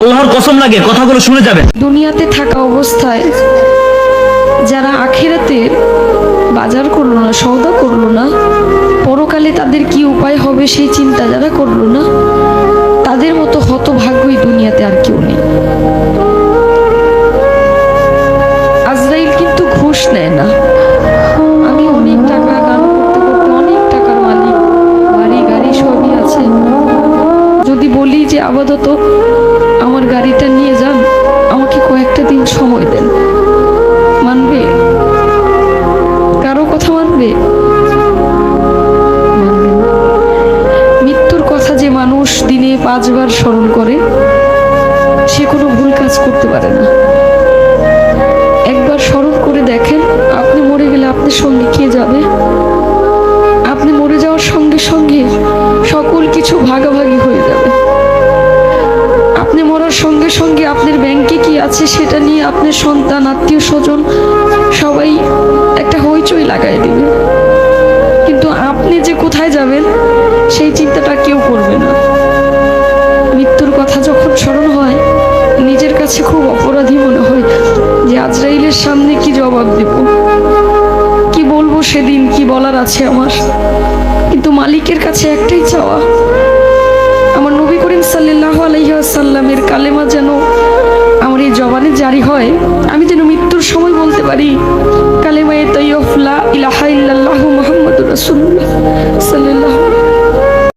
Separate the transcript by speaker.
Speaker 1: আল্লাহর কসম লাগে, কথাগুলো শুনে যাবেন।
Speaker 2: দুনিয়াতে থাকা অবস্থায় যারা আখিরাতে বাজার করলো না, সওদা করলো না, পরকালে তাদের কি উপায় হবে সেই চিন্তা যারা করলো না, তাদের মতো হতভাগ্যই দুনিয়াতে আর কেউ নেই। আজরাইল কিন্তু ঘুষ নেয় না। আমি অনেক টাকা গান করতে করতে অনেক টাকার মালিক, বাড়ি গাড়ি সবই আছে, যদি বলি যে আপাতত আমার গাড়িটা নিয়ে যান, আমাকে কয়েকটা দিন সময় দেন, মানবে? কারো কথা মানবে? মানবে না। মৃত্যুর কথা যে মানুষ দিনে 5 বার স্মরণ করে, সে কোনো ভুল কাজ করতে পারে না। একবার স্মরণ করে দেখেন, আপনি মরে গেলে আপনার সঙ্গে কে যাবে? আপনি মরে যাওয়ার সঙ্গে সঙ্গে সকল কিছু ভাগাভাগি হয়ে যাবে। আপনি মরার সঙ্গে সঙ্গে আপনার ব্যাংকে কি আছে সেটা নিয়ে আপনার সন্তান, আত্মীয় স্বজন সবাই একটা হইচই লাগাই দিবে, কিন্তু আপনি যে কোথায় যাবেন সেই চিন্তাটা কেউ করবে না। মৃত্যুর কথা যখন স্মরণ হয়, নিজের কাছে খুব অপরাধী মনে হয় যে আজরাইলের সামনে কি জবাব দেব, কি বলবো সেদিন, কি বলার আছে আমার। কিন্তু মালিকের কাছে একটাই চাওয়া, আমার নবী করিম সাল্লাল্লাহু আলাইহি ওয়াসাল্লামের কালেমা যেন আমার এই জবানে জারি হয়, আমি যেন মৃত্যুর সময় বলতে পারি কালেমায়ে তাইয়্যিব লা ইলাহা ইল্লাল্লাহু মুহাম্মাদুর রাসূলুল্লাহ সাল্লাল্লাহু